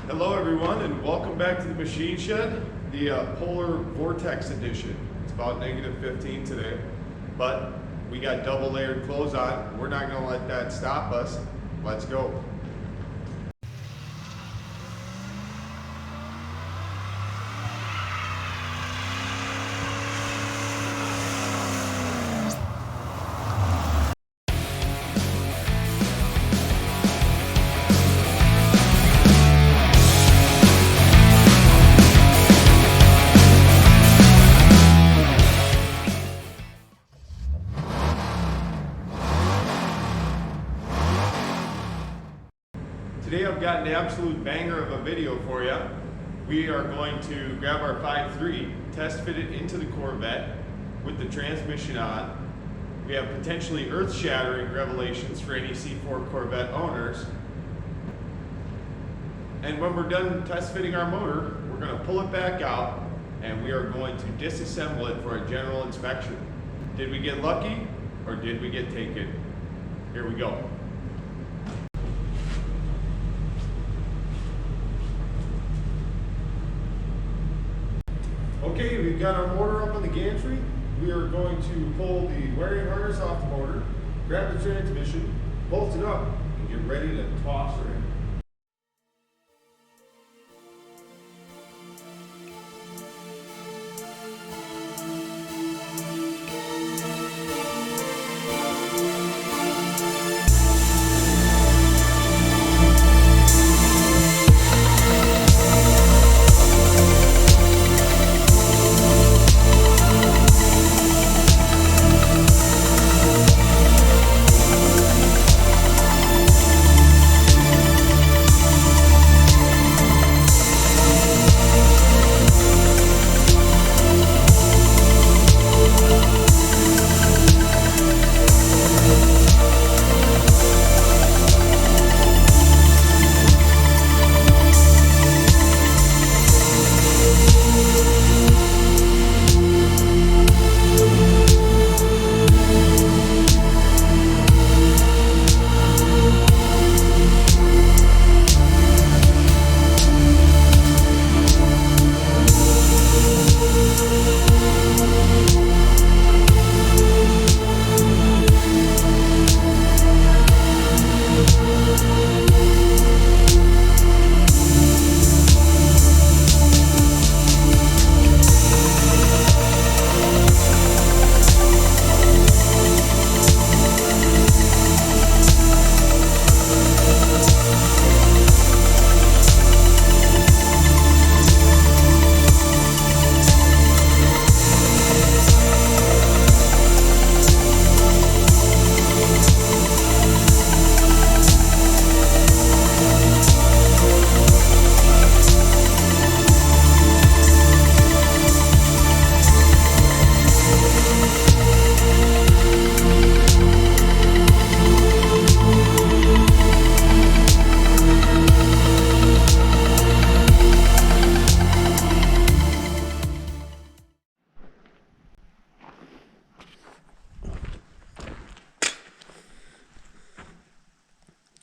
Hello everyone, and welcome back to the machine shed, the Polar Vortex edition. It's about -15 today, but we got double layered clothes on. We're not going to let that stop us. Let's go. Today I've got an absolute banger of a video for you. We are going to grab our 5.3, test fit it into the Corvette with the transmission on. We have potentially earth-shattering revelations for any C4 Corvette owners. And when we're done test fitting our motor, we're going to pull it back out and we are going to disassemble it for a general inspection. Did we get lucky or did we get taken? Here we go. Okay, we've got our motor up on the gantry. We are going to pull the wiring harness off the motor, grab the transmission, bolt it up, and get ready to toss her in.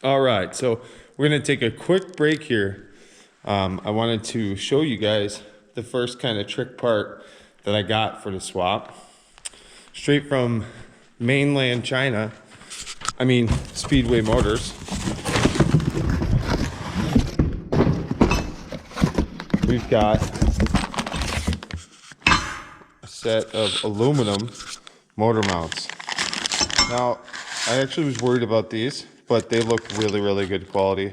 All right, so we're gonna take a quick break here. I wanted to show you guys the first kind of trick part that I got for the swap. Straight from mainland China, I mean Speedway Motors. We've got a set of aluminum motor mounts. Now, I actually was worried about these, but they look really, really good quality.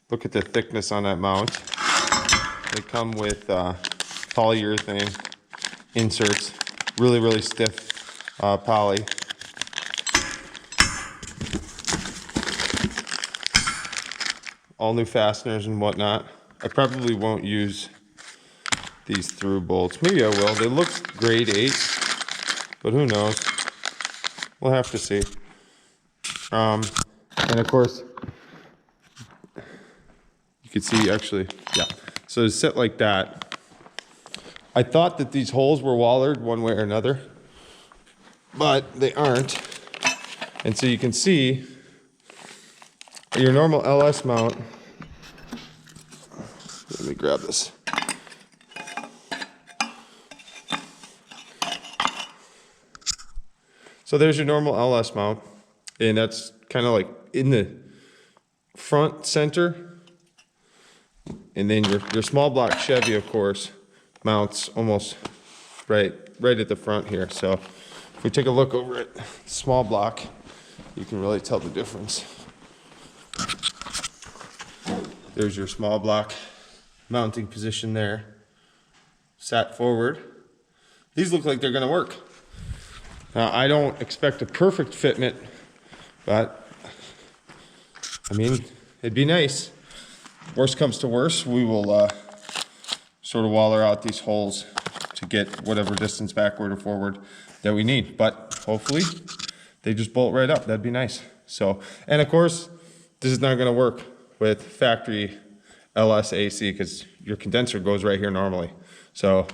Look at the thickness on that mount. They come with polyurethane inserts, really, really stiff poly. All new fasteners and whatnot. I probably won't use these through bolts. Maybe I will. They look grade 8, but who knows? We'll have to see. And of course, you can see actually, yeah. So it's set like that. I thought that these holes were wallered one way or another, but they aren't. And so you can see your normal LS mount Let me grab this. So there's your normal LS mount, and that's kind of like in the front center. And then your small block Chevy, of course, mounts almost right at the front here. So if we take a look over at small block, you can really tell the difference. There's your small block mounting position there, sat forward. These look like they're gonna work. Now, I don't expect a perfect fitment, but I mean, it'd be nice. Worst comes to worst, we will sort of waller out these holes to get whatever distance backward or forward that we need. But hopefully they just bolt right up. That'd be nice. So, and of course, this is not gonna work with factory LS AC because your condenser goes right here normally. So.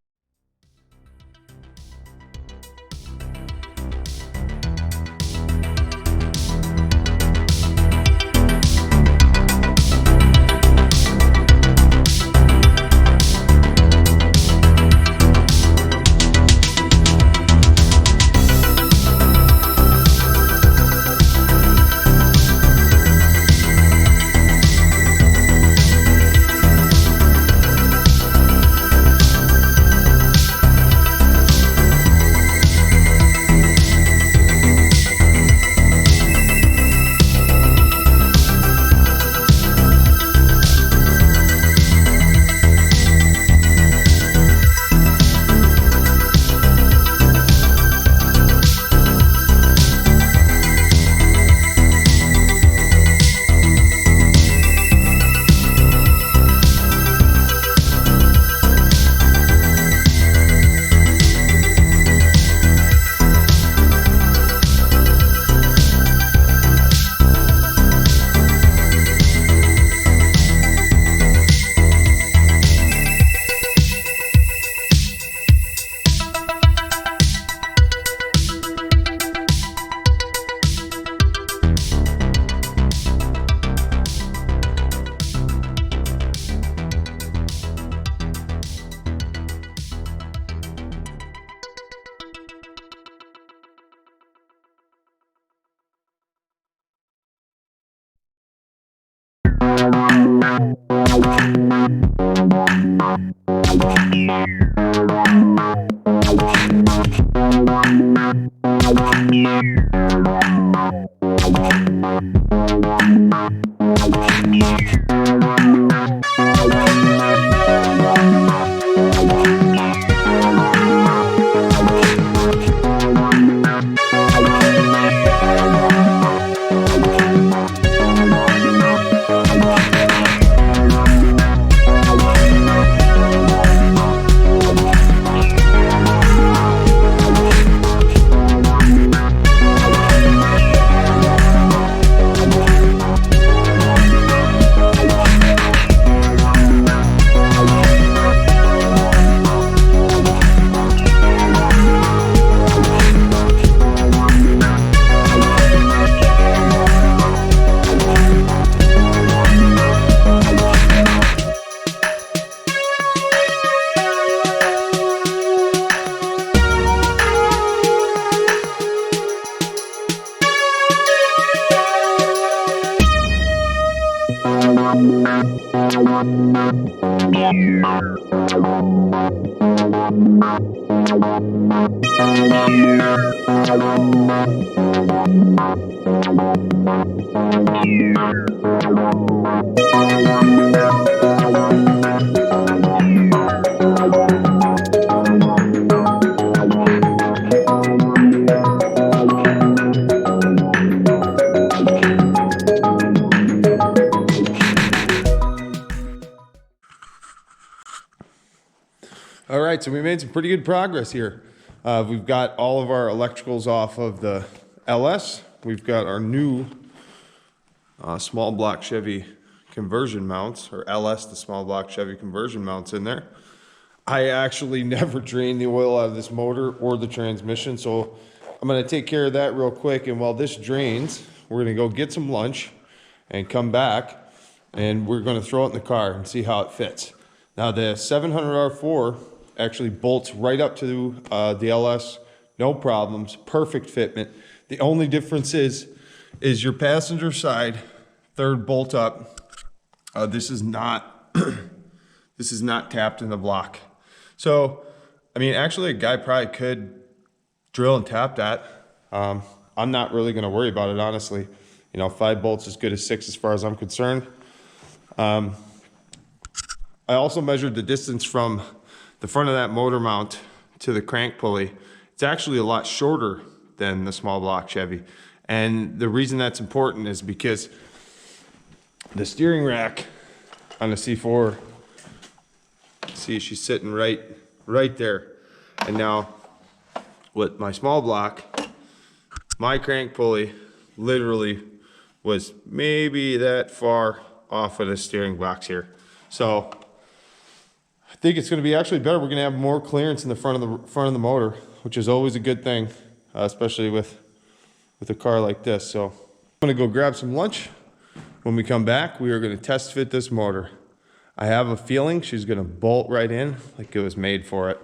All right, so we made some pretty good progress here. We've got all of our electricals off of the LS. We've got our new small block Chevy conversion mounts, or LS, the small block Chevy conversion mounts in there. I actually never drained the oil out of this motor or the transmission, so I'm gonna take care of that real quick. And while this drains, we're gonna go get some lunch and come back, and we're gonna throw it in the car and see how it fits. Now the 700R4 actually bolts right up to the LS, no problems, perfect fitment. The only difference is your passenger side, third bolt up. This is not this is not tapped in the block. So, I mean, actually a guy probably could drill and tap that. I'm not really gonna worry about it, honestly. You know, 5 bolts is good as 6 as far as I'm concerned. I also measured the distance from the front of that motor mount to the crank pulley. It's actually a lot shorter than the small block Chevy. And the reason that's important is because the steering rack on the C4, see, she's sitting right there. And now with my small block, my crank pulley literally was maybe that far off of the steering box here. So I think it's going to be actually better. We're going to have more clearance in the front of the motor, which is always a good thing, especially with a car like this. So I'm going to go grab some lunch. When we come back, we are going to test fit this motor. I have a feeling she's going to bolt right in like it was made for it.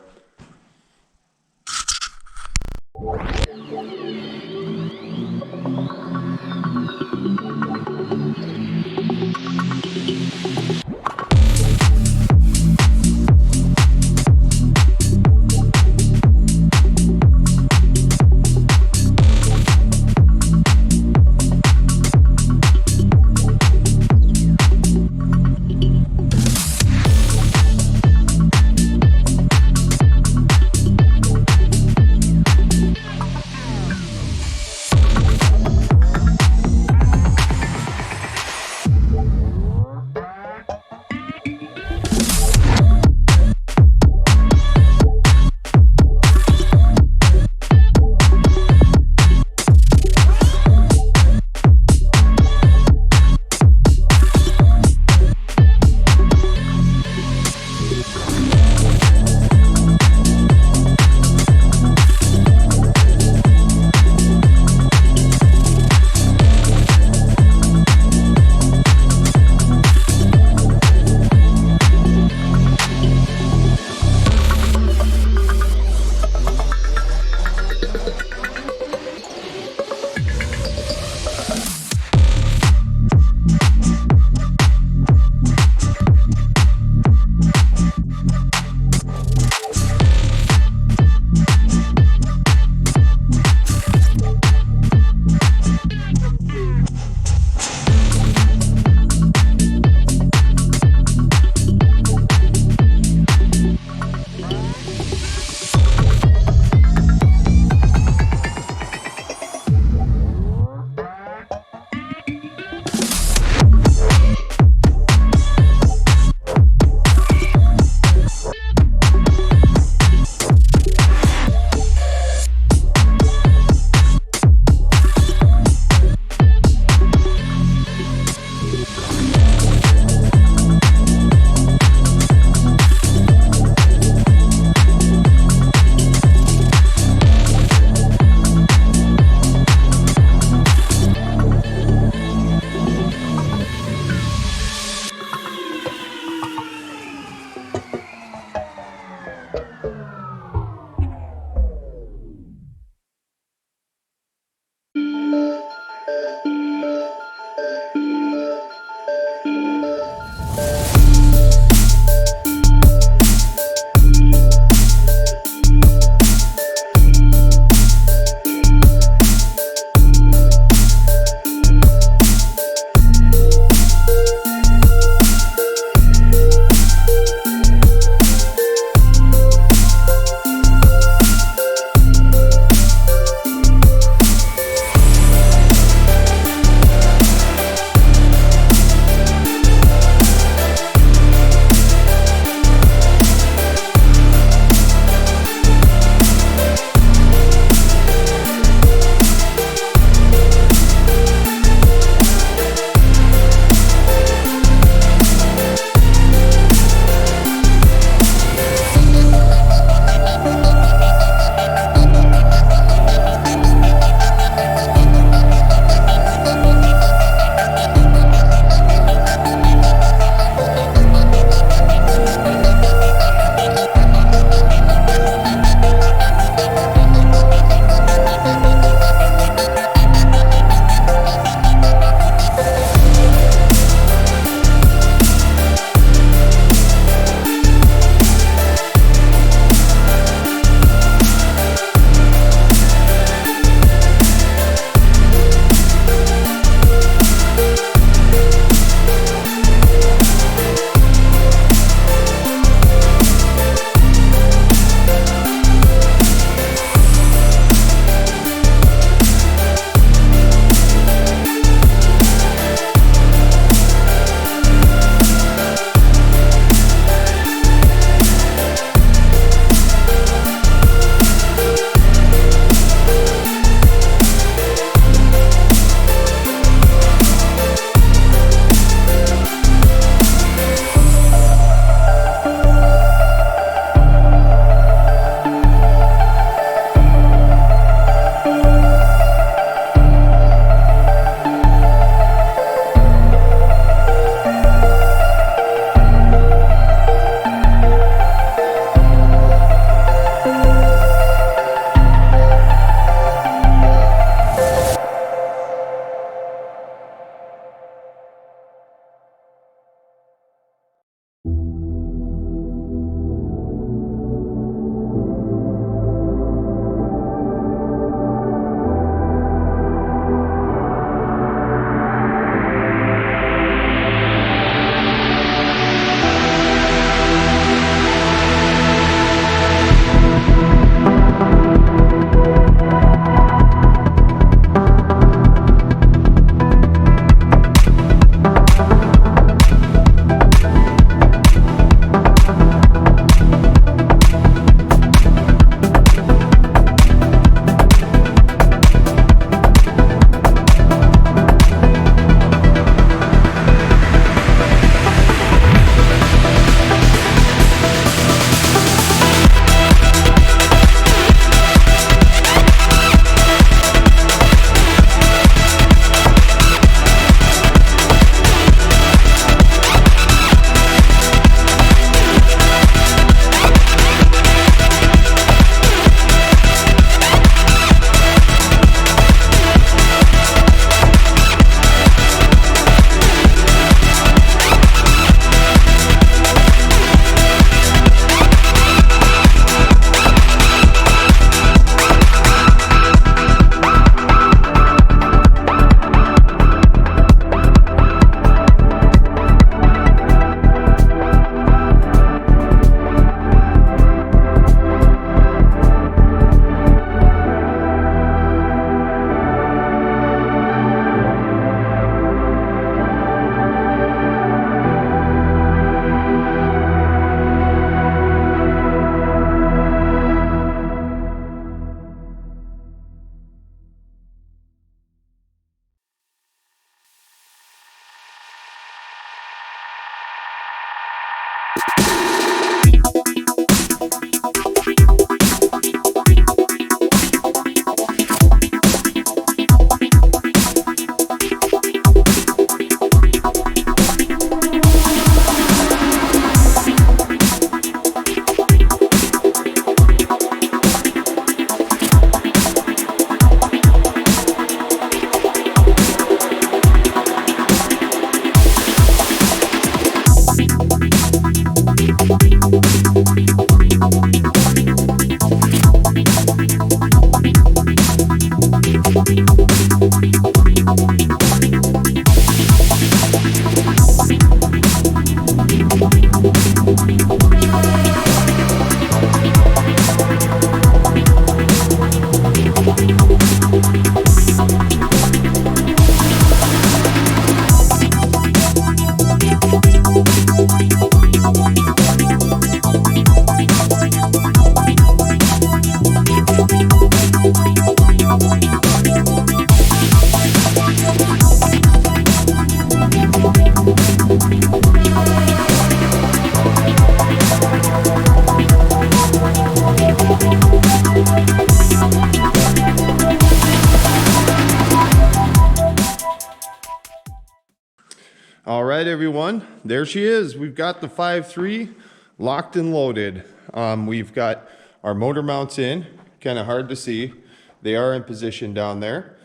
All right, everyone, there she is. We've got the 5.3 locked and loaded. We've got our motor mounts in, kind of hard to see. They are in position down there.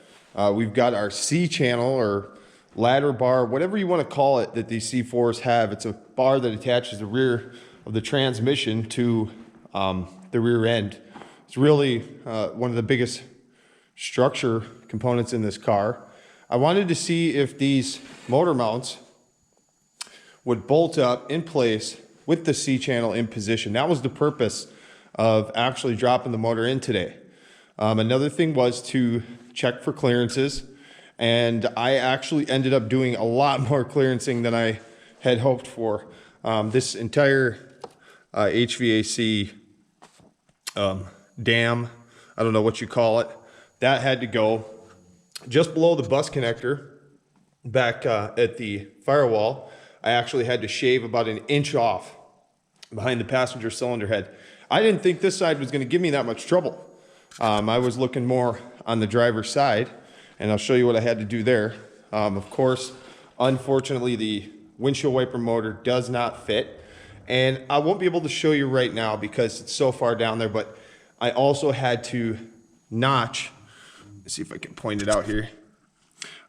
We've got our C channel or ladder bar, whatever you want to call it, that these C4s have. It's a bar that attaches the rear of the transmission to the rear end. It's really one of the biggest structure components in this car. I wanted to see if these motor mounts would bolt up in place with the C channel in position. That was the purpose of actually dropping the motor in today. Another thing was to check for clearances, and I actually ended up doing a lot more clearancing than I had hoped for. This entire HVAC dam, I don't know what you call it, that had to go just below the bus connector back at the firewall. I actually had to shave about an inch off behind the passenger cylinder head. I didn't think this side was going to give me that much trouble. I was looking more on the driver's side, and I'll show you what I had to do there. Of course, unfortunately, the windshield wiper motor does not fit, and I won't be able to show you right now because it's so far down there, but I also had to notch, let's see if I can point it out here.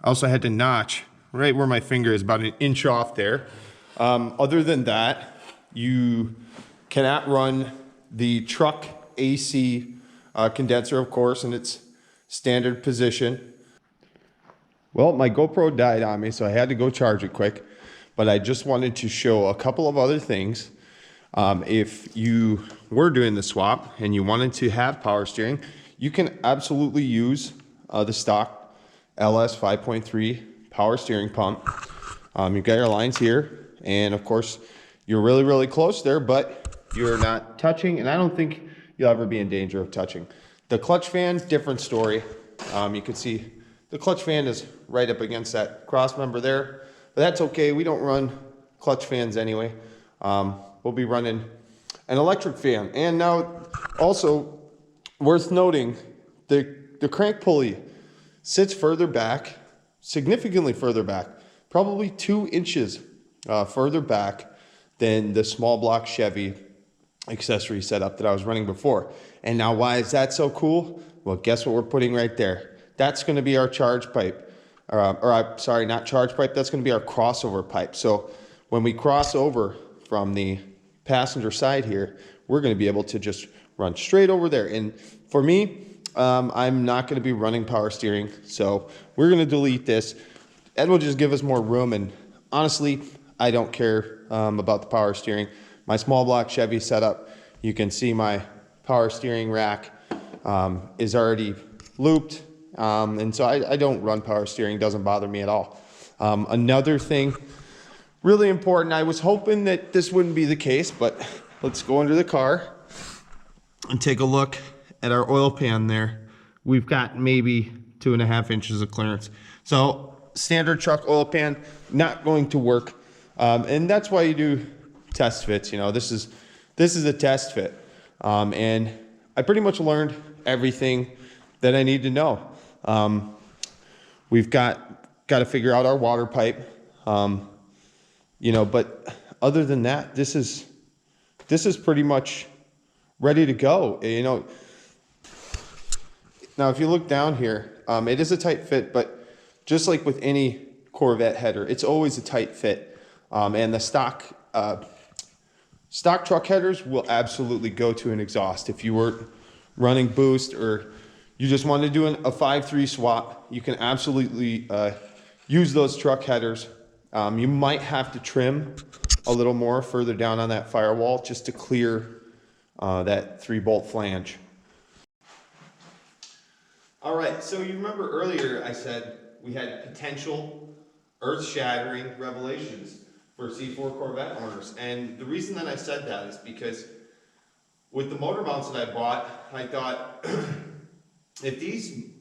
I also had to notch right where my finger is, about an inch off there. Other than that, you cannot run the truck AC condenser, of course, in its standard position. Well, my GoPro died on me, so I had to go charge it quick, but I just wanted to show a couple of other things. If you were doing the swap and you wanted to have power steering, you can absolutely use the stock LS 5.3 power steering pump. You've got your lines here, and of course you're really, really close there, but you're not touching, and I don't think you'll ever be in danger of touching. The clutch fan, different story. You can see the clutch fan is right up against that cross member there, but that's okay. We don't run clutch fans anyway. We'll be running an electric fan. And now also worth noting, the crank pulley sits further back, significantly further back, probably 2 inches further back than the small block Chevy accessory setup that I was running before. And now why is that so cool? Well, guess what we're putting right there? That's going to be our charge pipe. Sorry, not charge pipe. That's going to be our crossover pipe. So when we cross over from the passenger side here, we're going to be able to just run straight over there. And for me, I'm not going to be running power steering, so we're going to delete this. Ed will just give us more room, and honestly, I don't care about the power steering. My small block Chevy setup, you can see my power steering rack is already looped, and so I don't run power steering. Doesn't bother me at all. Another thing, really important, I was hoping that this wouldn't be the case, but let's go under the car and take a look at our oil pan there. We've got maybe 2.5 inches of clearance. So standard truck oil pan, not going to work. And that's why you do test fits. You know, this is a test fit, and I pretty much learned everything that I need to know. We've got to figure out our water pipe, you know, but other than that, this is pretty much ready to go. You know, now if you look down here, it is a tight fit, but just like with any Corvette header, it's always a tight fit. And the stock truck headers will absolutely go to an exhaust. If you were running boost or you just want to do a 5-3 swap, you can absolutely use those truck headers. You might have to trim a little more further down on that firewall just to clear that 3-bolt flange. All right, so you remember earlier I said we had potential earth-shattering revelations for C4 Corvette owners. And the reason that I said that is because with the motor mounts that I bought, I thought if these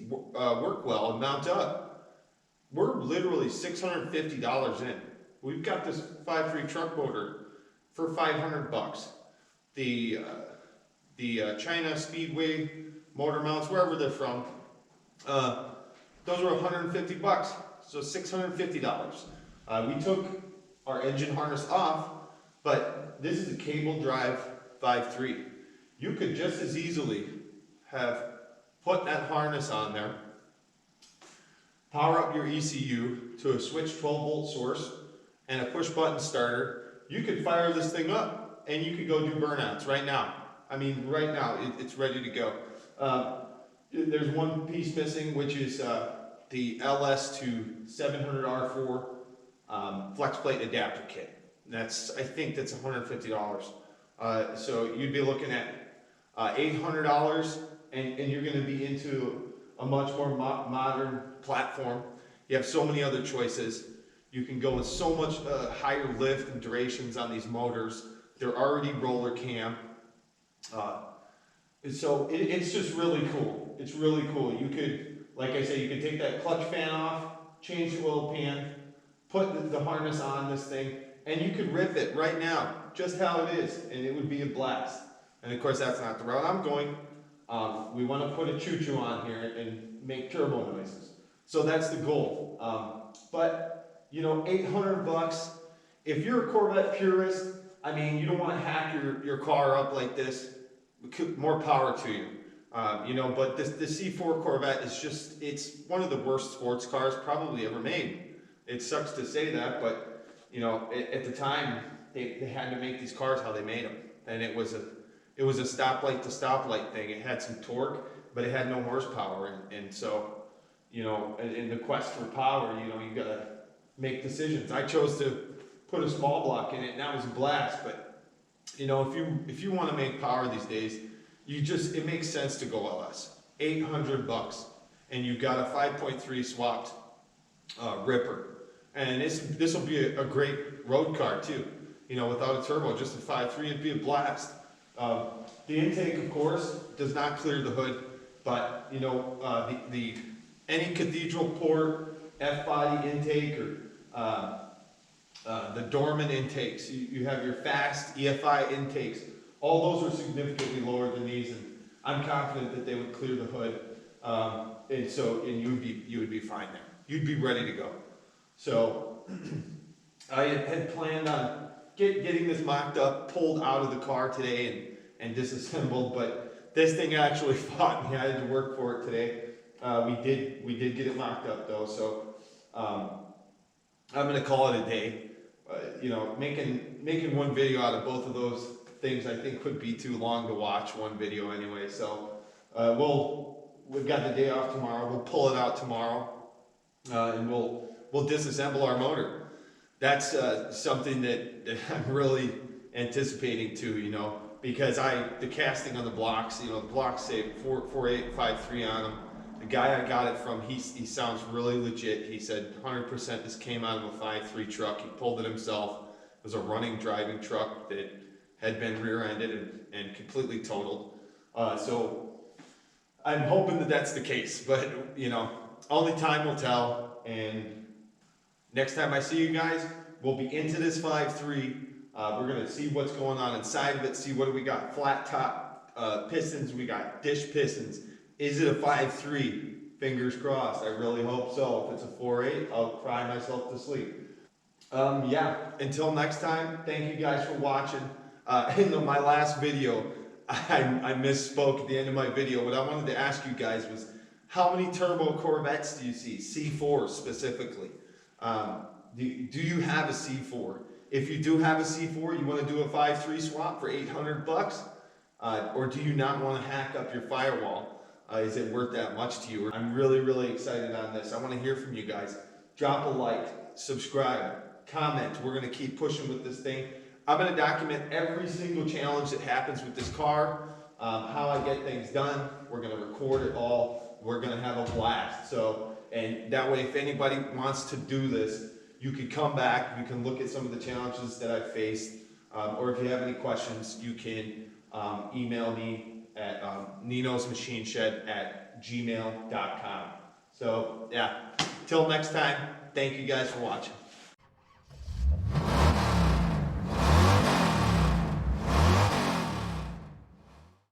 work well and mount up, we're literally $650 in. We've got this 5.3 truck motor for $500. The China Speedway motor mounts, wherever they're from, those were $150, so $650. We took our engine harness off, but this is a cable drive 5.3. You could just as easily have put that harness on there, power up your ECU to a switch 12-volt source and a push button starter. You could fire this thing up and you could go do burnouts right now. I mean, right now, it's ready to go. There's one piece missing, which is the LS to 700R4 flex plate adapter kit. I think that's $150. So you'd be looking at $800, and you're going to be into a much more modern platform. You have so many other choices. You can go with so much higher lift and durations on these motors. They're already roller cam. So it's just really cool. It's really cool. You could, like I said, you could take that clutch fan off, change the oil pan, put the harness on this thing, and you could riff it right now, just how it is, and it would be a blast. And of course, that's not the route I'm going. We want to put a choo-choo on here and make turbo noises. So that's the goal. But, you know, $800, if you're a Corvette purist, I mean, you don't want to hack your car up like this, more power to you. You know, but the C4 Corvette is just, it's one of the worst sports cars probably ever made. It sucks to say that, but, you know, at the time, they had to make these cars how they made them. And it was a stoplight to stoplight thing. It had some torque, but it had no horsepower. And so, you know, in the quest for power, you know, you gotta make decisions. I chose to put a small block in it, and that was a blast. But, you know, if you want to make power these days, it makes sense to go LS. $800, and you've got a 5.3 swapped Ripper. And this will be a great road car too. You know, without a turbo, just a 5.3, it'd be a blast. The intake, of course, does not clear the hood, but you know, any cathedral port, F-body intake, or the Dorman intakes, you have your fast EFI intakes. All those are significantly lower than these, and I'm confident that they would clear the hood, and you would be fine there. You'd be ready to go. So I had planned on getting this mocked up, pulled out of the car today, and disassembled. But this thing actually fought me. I had to work for it today. We did get it mocked up though. So I'm gonna call it a day. You know, making one video out of both of those things I think would be too long to watch one video anyway. So we've got the day off tomorrow. We'll pull it out tomorrow, and we'll disassemble our motor. That's something that I'm really anticipating too, you know, because the casting on the blocks, you know, the blocks say 4.853 on them. The guy I got it from, he sounds really legit. He said 100% this came out of a 5.3 truck. He pulled it himself. It was a running, driving truck that had been rear-ended and completely totaled. So I'm hoping that that's the case, but you know, only time will tell. And next time I see you guys, We'll be into this 5.3. We're gonna see what's going on inside of it, see what do we got, flat top pistons, we got dish pistons. Is it a 5.3? Fingers crossed, I really hope so. If it's a 4.8, I'll cry myself to sleep. Yeah, until next time, thank you guys for watching. In my last video, I misspoke at the end of my video. What I wanted to ask you guys was, how many turbo Corvettes do you see? C4 specifically. Do you have a C4? If you do have a C4, you want to do a 5.3 swap for 800 bucks? Or do you not want to hack up your firewall? Is it worth that much to you? I'm really, really excited on this. I want to hear from you guys. Drop a like, subscribe, comment. We're going to keep pushing with this thing. I'm going to document every single challenge that happens with this car, how I get things done. We're going to record it all. We're going to have a blast. So, and that way, if anybody wants to do this, you can come back, you can look at some of the challenges that I've faced, or if you have any questions, you can email me at ninosmachineshed@gmail.com. So yeah, till next time, thank you guys for watching.